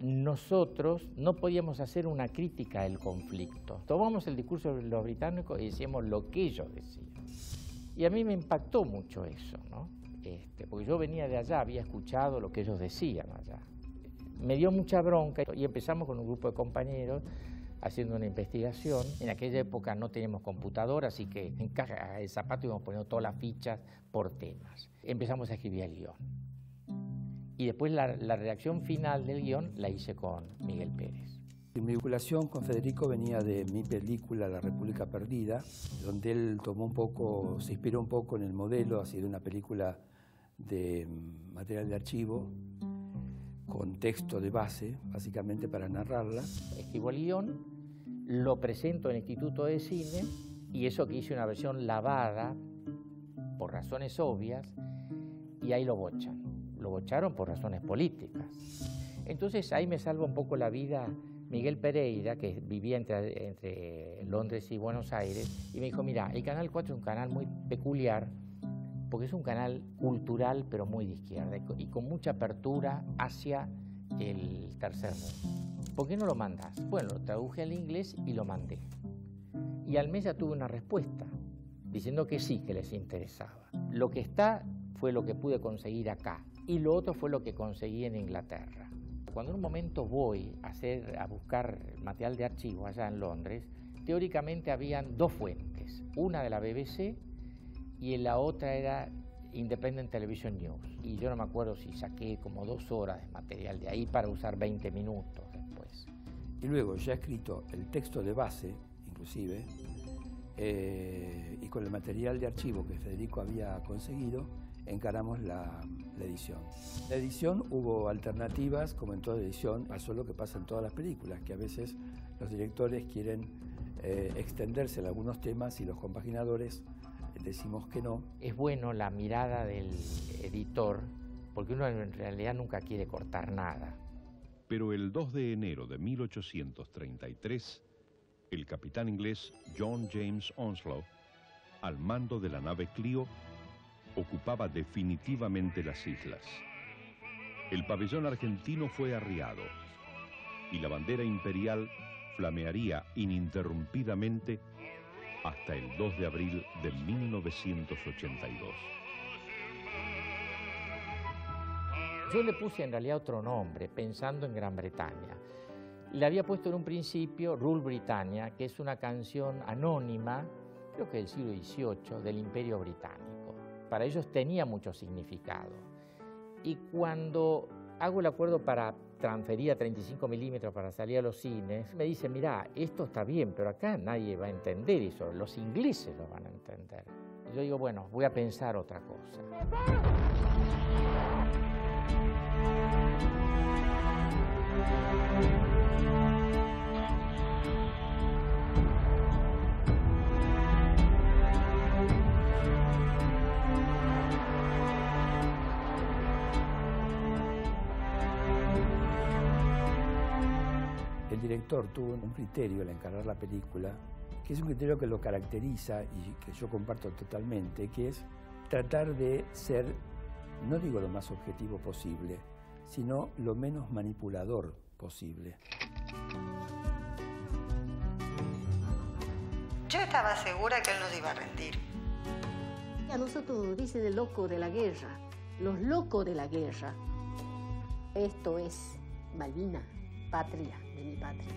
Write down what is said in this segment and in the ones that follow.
nosotros no podíamos hacer una crítica del conflicto. Tomamos el discurso de los británicos y decíamos lo que ellos decían. Y a mí me impactó mucho eso, ¿no? Porque yo venía de allá, había escuchado lo que ellos decían allá. Me dio mucha bronca y empezamos con un grupo de compañeros haciendo una investigación. En aquella época no teníamos computadora, así que en caja de zapato íbamos poniendo todas las fichas por temas. Empezamos a escribir el guión. Y después la redacción final del guión la hice con Miguel Pérez. Mi vinculación con Federico venía de mi película La República Perdida, donde él se inspiró un poco en el modelo, así de una película de material de archivo, con texto de base, básicamente para narrarla. Escribo el guión, lo presento en el Instituto de Cine, y eso que hice una versión lavada, por razones obvias, y ahí lo bochan. Lo bocharon por razones políticas. Entonces ahí me salva un poco la vida Miguel Pereira, que vivía entre Londres y Buenos Aires, y me dijo, mira, el Canal 4 es un canal muy peculiar, porque es un canal cultural, pero muy de izquierda, y con mucha apertura hacia el tercer mundo. ¿Por qué no lo mandás? Bueno, lo traduje al inglés y lo mandé. Y al mes ya tuve una respuesta, diciendo que sí, que les interesaba. Lo que está fue lo que pude conseguir acá, y lo otro fue lo que conseguí en Inglaterra. Cuando en un momento voy a buscar material de archivo allá en Londres, teóricamente habían dos fuentes, una de la BBC y la otra era Independent Television News. Y yo no me acuerdo si saqué como 2 horas de material de ahí para usar 20 minutos después. Y luego, ya escrito el texto de base, inclusive, y con el material de archivo que Federico había conseguido, encaramos la edición. La edición hubo alternativas, como en toda edición, pasó lo que pasa en todas las películas, que a veces los directores quieren extenderse en algunos temas y los compaginadores decimos que no. Es bueno la mirada del editor, porque uno en realidad nunca quiere cortar nada. Pero el 2 de enero de 1833, el capitán inglés John James Onslow, al mando de la nave Clio, ocupaba definitivamente las islas. El pabellón argentino fue arriado y la bandera imperial flamearía ininterrumpidamente hasta el 2 de abril de 1982. Yo le puse en realidad otro nombre, pensando en Gran Bretaña. Le había puesto en un principio Rule Britannia, que es una canción anónima, creo que del siglo XVIII, del Imperio Británico. Para ellos tenía mucho significado. Y cuando hago el acuerdo para transferir a 35 milímetros para salir a los cines, me dice, mirá, esto está bien, pero acá nadie va a entender eso, los ingleses lo van a entender. Y yo digo, bueno, voy a pensar otra cosa. El director tuvo un criterio al encargar la película, que es un criterio que lo caracteriza y que yo comparto totalmente, que es tratar de ser, no digo lo más objetivo posible, sino lo menos manipulador posible. Yo estaba segura que él nos iba a rendir. A nosotros nos dicen el loco de la guerra, los locos de la guerra. Esto es Malvinas, patria de mi patria.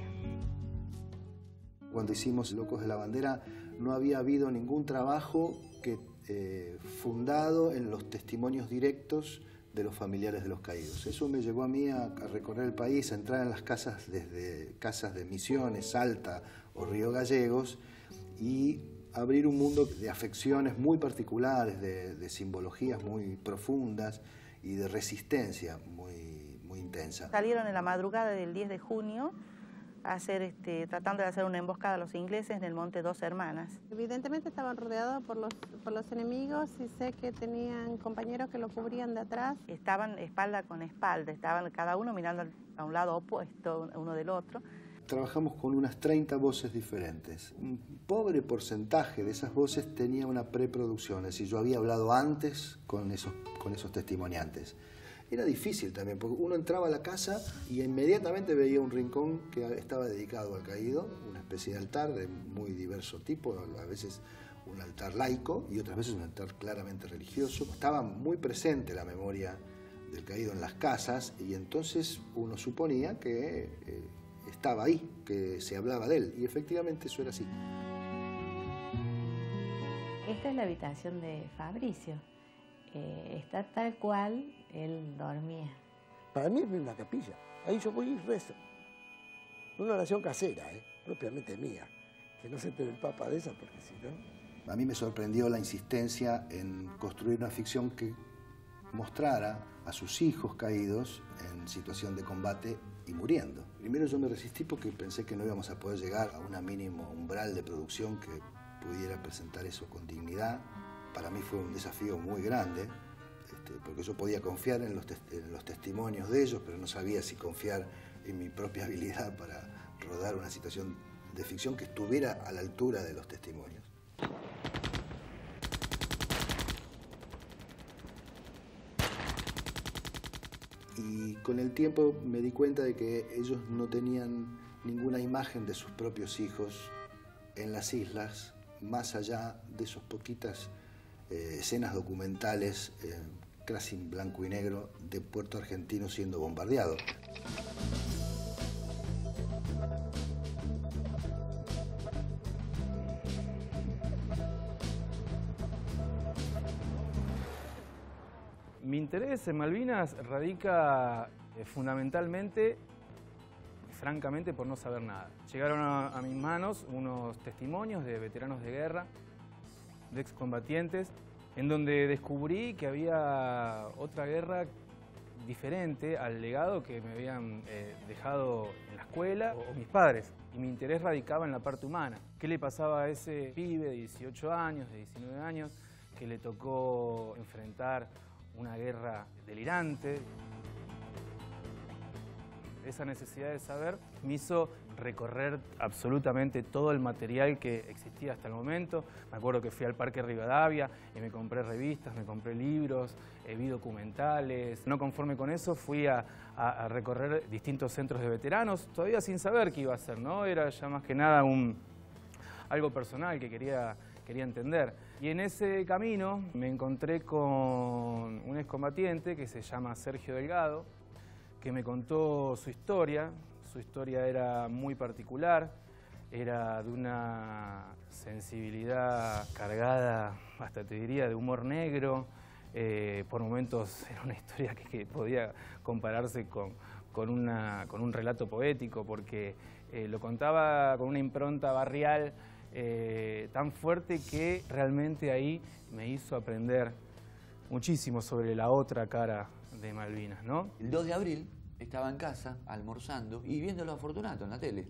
Cuando hicimos Locos de la Bandera no había habido ningún trabajo fundado en los testimonios directos de los familiares de los caídos. Eso me llevó a mí a recorrer el país, a entrar en las casas, desde casas de Misiones, Salta o Río Gallegos, y abrir un mundo de afecciones muy particulares, de simbologías muy profundas y de resistencia muy intensa. Salieron en la madrugada del 10 de junio a tratando de hacer una emboscada a los ingleses en el monte Dos Hermanas. Evidentemente estaban rodeados por los enemigos y sé que tenían compañeros que lo cubrían de atrás. Estaban espalda con espalda, estaban cada uno mirando a un lado opuesto uno del otro. Trabajamos con unas 30 voces diferentes. Un pobre porcentaje de esas voces tenía una preproducción, es decir, yo había hablado antes con esos testimoniantes. Era difícil también, porque uno entraba a la casa y inmediatamente veía un rincón que estaba dedicado al caído, una especie de altar de muy diverso tipo, a veces un altar laico y otras veces un altar claramente religioso. Estaba muy presente la memoria del caído en las casas y entonces uno suponía que estaba ahí, que se hablaba de él, y efectivamente eso era así. Esta es la habitación de Fabricio. Está tal cual él dormía. Para mí es una capilla. Ahí yo voy y rezo. Una oración casera, propiamente mía. Que no se entere el Papa de esa, porque si no... A mí me sorprendió la insistencia en construir una ficción que mostrara a sus hijos caídos en situación de combate y muriendo. Primero yo me resistí porque pensé que no íbamos a poder llegar a un mínimo umbral de producción que pudiera presentar eso con dignidad. Para mí fue un desafío muy grande, porque yo podía confiar en los testimonios de ellos, pero no sabía si confiar en mi propia habilidad para rodar una situación de ficción que estuviera a la altura de los testimonios. Y con el tiempo me di cuenta de que ellos no tenían ninguna imagen de sus propios hijos en las islas, más allá de esas poquitas escenas documentales casi en blanco y negro de Puerto Argentino siendo bombardeado. Mi interés en Malvinas radica fundamentalmente, francamente, por no saber nada. Llegaron a mis manos unos testimonios de veteranos de guerra, de excombatientes, en donde descubrí que había otra guerra diferente al legado que me habían dejado en la escuela o mis padres. Y mi interés radicaba en la parte humana. ¿Qué le pasaba a ese pibe de 18 años, de 19 años, que le tocó enfrentar una guerra delirante? Esa necesidad de saber me hizo recorrer absolutamente todo el material que existía hasta el momento. Me acuerdo que fui al Parque Rivadavia y me compré revistas, me compré libros, vi documentales. No conforme con eso, fui a recorrer distintos centros de veteranos, todavía sin saber qué iba a hacer, ¿no? Era ya más que nada algo personal que quería entender. Y en ese camino me encontré con un excombatiente que se llama Sergio Delgado, que me contó su historia. Su historia era muy particular, era de una sensibilidad cargada, hasta te diría, de humor negro. Por momentos era una historia que podía compararse con un relato poético, porque lo contaba con una impronta barrial tan fuerte que realmente ahí me hizo aprender muchísimo sobre la otra cara de Malvinas, ¿no? El 2 de abril estaba en casa almorzando y viéndolo a Fortunato en la tele.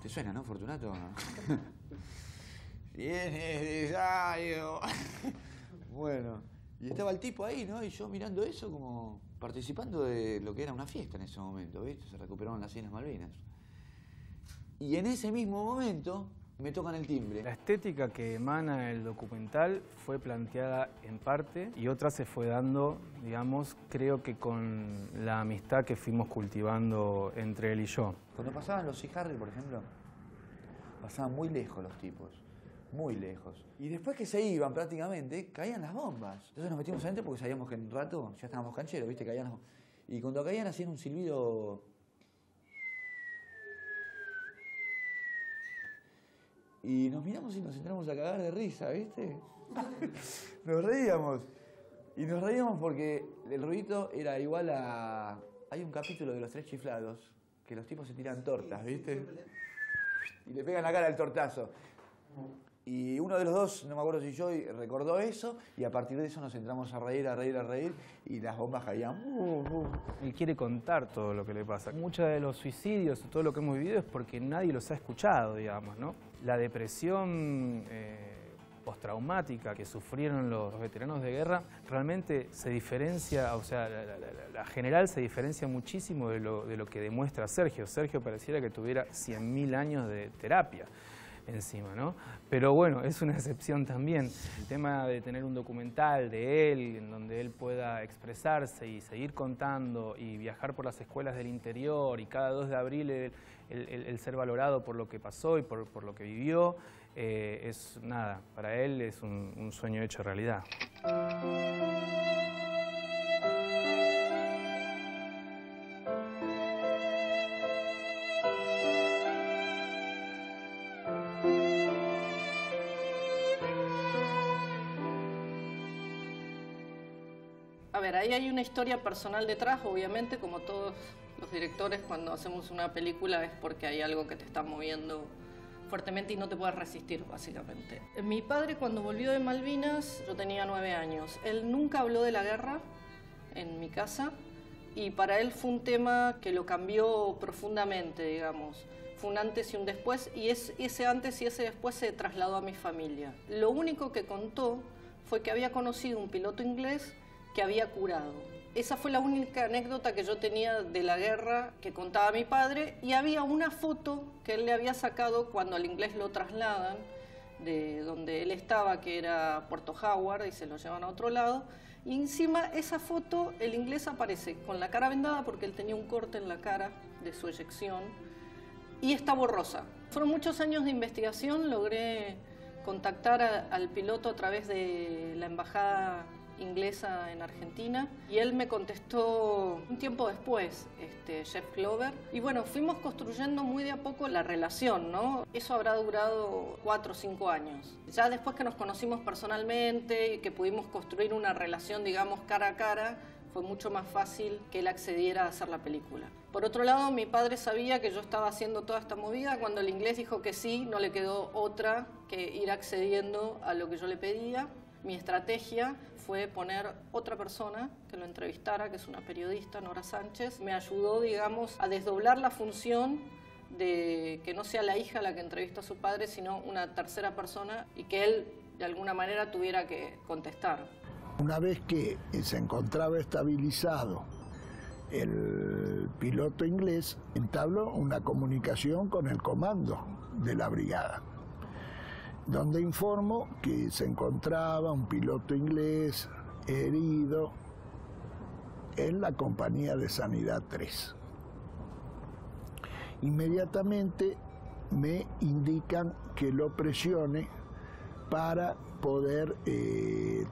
¿Te suena, no, Fortunato? Viene necesario. Bueno, y estaba el tipo ahí, ¿no? Y yo mirando eso como participando de lo que era una fiesta en ese momento, ¿viste? Se recuperaron las Islas Malvinas. Y en ese mismo momento me tocan el timbre. La estética que emana el documental fue planteada en parte y otra se fue dando, digamos, creo que con la amistad que fuimos cultivando entre él y yo. Cuando pasaban los Sea Harrier, por ejemplo, pasaban muy lejos los tipos, muy lejos. Y después que se iban prácticamente, caían las bombas. Entonces nos metimos adentro porque sabíamos que en un rato ya estábamos cancheros, ¿viste? Caían las bombas. Y cuando caían hacían un silbido... Y nos miramos y nos entramos a cagar de risa, ¿viste? Nos reíamos. Y nos reíamos porque el ruidito era igual a... Hay un capítulo de Los Tres Chiflados que los tipos se tiran tortas, ¿viste? Y le pegan la cara al tortazo. Y uno de los dos, no me acuerdo si yo, recordó eso y a partir de eso nos entramos a reír y las bombas caían. Él quiere contar todo lo que le pasa. Muchos de los suicidios, todo lo que hemos vivido es porque nadie los ha escuchado, digamos, ¿no? La depresión postraumática que sufrieron los veteranos de guerra realmente se diferencia, o sea, la general se diferencia muchísimo de lo que demuestra Sergio. Sergio pareciera que tuviera 100.000 años de terapia. encima, ¿no? Pero bueno, es una excepción también. El tema de tener un documental de él, en donde él pueda expresarse y seguir contando y viajar por las escuelas del interior y cada 2 de abril el ser valorado por lo que pasó y por lo que vivió, es nada, para él es un sueño hecho realidad. A ver, ahí hay una historia personal detrás, obviamente, como todos los directores cuando hacemos una película es porque hay algo que te está moviendo fuertemente y no te puedes resistir, básicamente. Mi padre, cuando volvió de Malvinas, yo tenía 9 años. Él nunca habló de la guerra en mi casa y para él fue un tema que lo cambió profundamente, digamos. Fue un antes y un después y ese antes y ese después se trasladó a mi familia. Lo único que contó fue que había conocido un piloto inglés que había curado. Esa fue la única anécdota que yo tenía de la guerra que contaba mi padre y había una foto que él le había sacado cuando al inglés lo trasladan de donde él estaba, que era Puerto Howard, y se lo llevan a otro lado y encima esa foto el inglés aparece con la cara vendada porque él tenía un corte en la cara de su eyección y está borrosa. Fueron muchos años de investigación, logré contactar al piloto a través de la embajada inglesa en Argentina y él me contestó un tiempo después, Jeff Clover, y bueno, fuimos construyendo muy de a poco la relación, ¿no? Eso habrá durado 4 o 5 años. Ya después que nos conocimos personalmente y que pudimos construir una relación, digamos, cara a cara, fue mucho más fácil que él accediera a hacer la película. Por otro lado, mi padre sabía que yo estaba haciendo toda esta movida. Cuando el inglés dijo que sí, no le quedó otra que ir accediendo a lo que yo le pedía. Mi estrategia fue poner otra persona que lo entrevistara, que es una periodista, Nora Sánchez. Me ayudó, digamos, a desdoblar la función de que no sea la hija la que entrevista a su padre, sino una tercera persona y que él, de alguna manera, tuviera que contestar. Una vez que se encontraba estabilizado el piloto inglés, entabló una comunicación con el comando de la brigada, donde informó que se encontraba un piloto inglés herido en la compañía de Sanidad 3. Inmediatamente me indican que lo presione para poder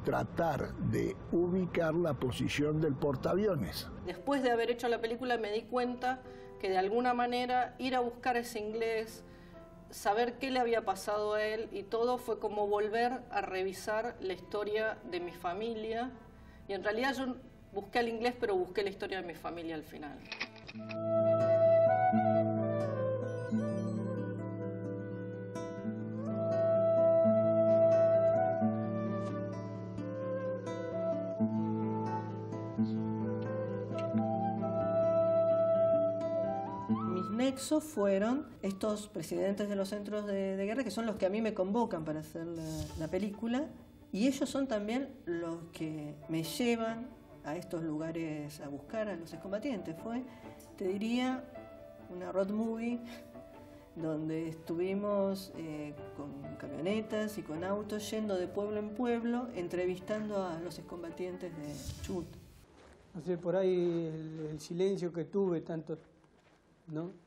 tratar de ubicar la posición del portaaviones. Después de haber hecho la película me di cuenta que de alguna manera ir a buscar ese inglés, saber qué le había pasado a él y todo fue como volver a revisar la historia de mi familia. Y en realidad yo busqué al inglés, pero busqué la historia de mi familia al final. Nexos fueron estos presidentes de los centros de guerra, que son los que a mí me convocan para hacer la película, y ellos son también los que me llevan a estos lugares a buscar a los excombatientes. Fue, te diría, una road movie donde estuvimos con camionetas y con autos yendo de pueblo en pueblo entrevistando a los excombatientes de Chubut. No sé, por ahí el silencio que tuve tanto, ¿no?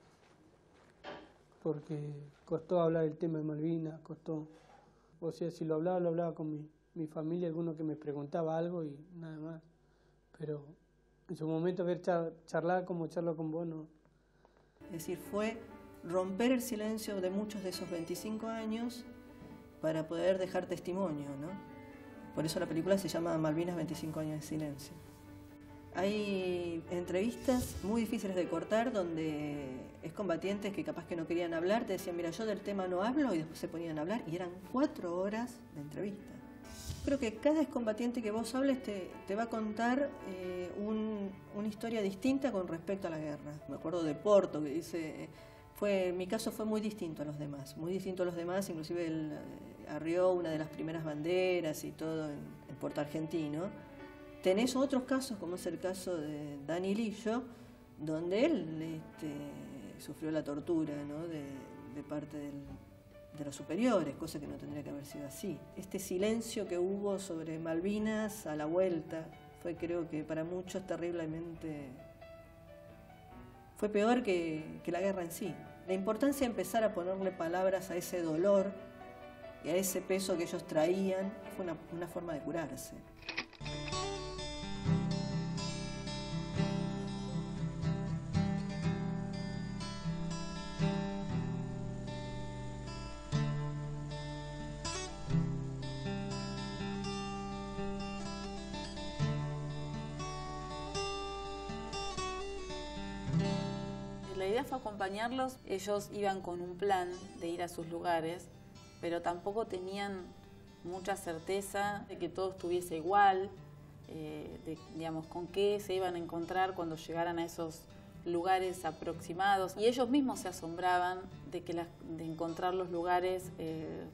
Porque costó hablar el tema de Malvinas, costó. O sea, si lo hablaba con mi familia, alguno que me preguntaba algo y nada más. Pero en su momento haber charlar como charlo con vos, no. Es decir, fue romper el silencio de muchos de esos 25 años para poder dejar testimonio, ¿no? Por eso la película se llama Malvinas, 25 años de silencio. Hay entrevistas muy difíciles de cortar donde excombatientes que capaz que no querían hablar te decían, mira, yo del tema no hablo, y después se ponían a hablar y eran 4 horas de entrevista. Creo que cada excombatiente que vos hables te va a contar una historia distinta con respecto a la guerra. Me acuerdo de Porto, que dice, en mi caso fue muy distinto a los demás, inclusive él arrió una de las primeras banderas y todo en Puerto Argentino. Tenés otros casos, como es el caso de Dani Lillo, donde él sufrió la tortura, ¿no? de parte de los superiores, cosa que no tendría que haber sido así. Este silencio que hubo sobre Malvinas a la vuelta fue, creo que para muchos terriblemente... fue peor que la guerra en sí. La importancia de empezar a ponerle palabras a ese dolor y a ese peso que ellos traían fue una forma de curarse. La idea fue acompañarlos. Ellos iban con un plan de ir a sus lugares, pero tampoco tenían mucha certeza de que todo estuviese igual, digamos, con qué se iban a encontrar cuando llegaran a esos lugares aproximados. Y ellos mismos se asombraban de encontrar los lugares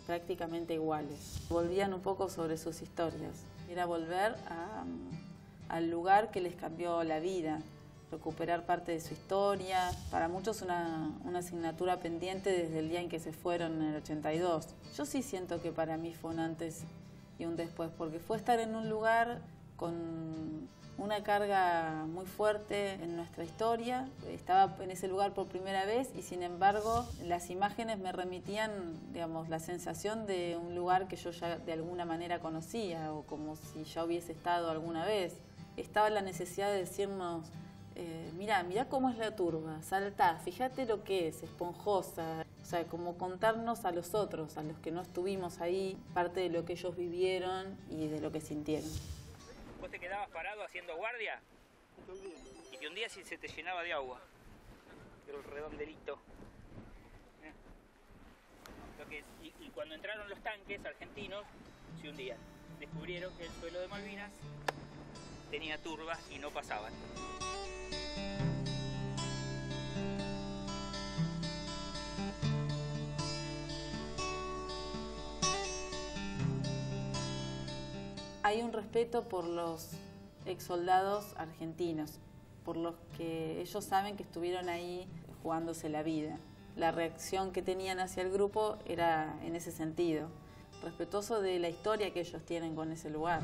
prácticamente iguales. Volvían un poco sobre sus historias. Era volver al lugar que les cambió la vida, recuperar parte de su historia. Para muchos una asignatura pendiente desde el día en que se fueron en el 82. Yo sí siento que para mí fue un antes y un después, porque fue estar en un lugar con una carga muy fuerte en nuestra historia. Estaba en ese lugar por primera vez y sin embargo las imágenes me remitían, digamos, la sensación de un lugar que yo ya de alguna manera conocía o como si ya hubiese estado alguna vez. Estaba la necesidad de decirnos: mirá cómo es la turba, saltá, fíjate lo que es, esponjosa. O sea, como contarnos a los otros, a los que no estuvimos ahí, parte de lo que ellos vivieron y de lo que sintieron. ¿Vos te quedabas parado haciendo guardia? Y te hundías y se te llenaba de agua. El redondelito. Y cuando entraron los tanques argentinos, se hundían. Descubrieron que el suelo de Malvinas tenía turbas y no pasaban. Hay un respeto por los exsoldados argentinos, por los que ellos saben que estuvieron ahí jugándose la vida. La reacción que tenían hacia el grupo era en ese sentido, respetuoso de la historia que ellos tienen con ese lugar.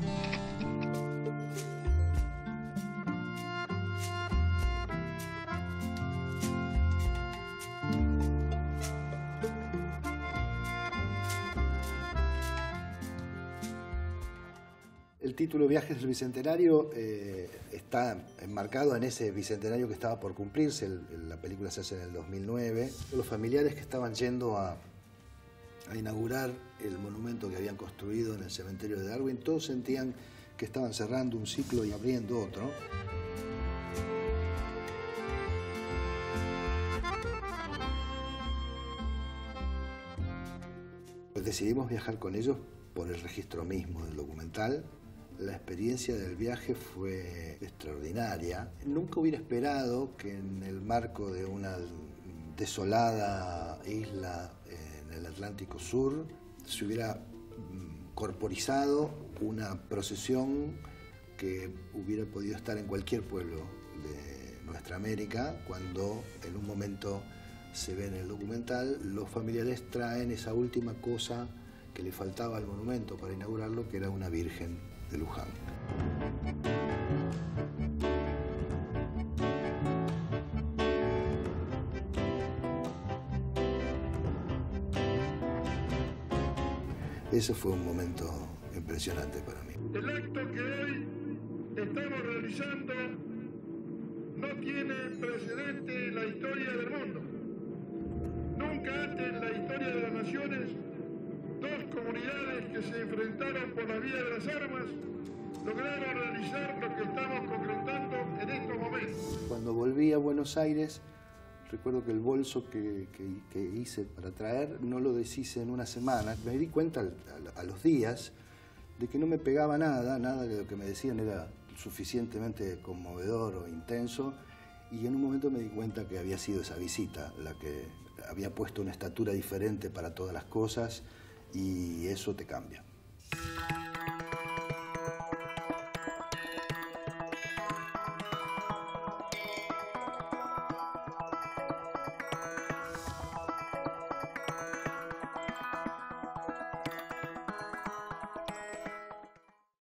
El título Viajes del Bicentenario está enmarcado en ese bicentenario que estaba por cumplirse. La película se hace en el 2009. Los familiares que estaban yendo a inaugurar el monumento que habían construido en el cementerio de Darwin, todos sentían que estaban cerrando un ciclo y abriendo otro. Pues decidimos viajar con ellos por el registro mismo del documental. La experiencia del viaje fue extraordinaria. Nunca hubiera esperado que en el marco de una desolada isla en el Atlántico Sur se hubiera corporizado una procesión que hubiera podido estar en cualquier pueblo de nuestra América. Cuando en un momento se ve en el documental, los familiares traen esa última cosa que le faltaba al monumento para inaugurarlo, que era una virgen de Luján. Ese fue un momento impresionante para mí. El acto que hoy estamos realizando no tiene precedente en la historia del mundo. Nunca antes en la historia de las naciones, dos comunidades que se enfrentaron por la vía de las armas lograron realizar lo que estamos concretando en estos momentos. Cuando volví a Buenos Aires, recuerdo que el bolso que hice para traer no lo deshice en una semana. Me di cuenta a los días de que no me pegaba nada de lo que me decían era suficientemente conmovedor o intenso, y en un momento me di cuenta que había sido esa visita la que había puesto una estatura diferente para todas las cosas, y eso te cambia.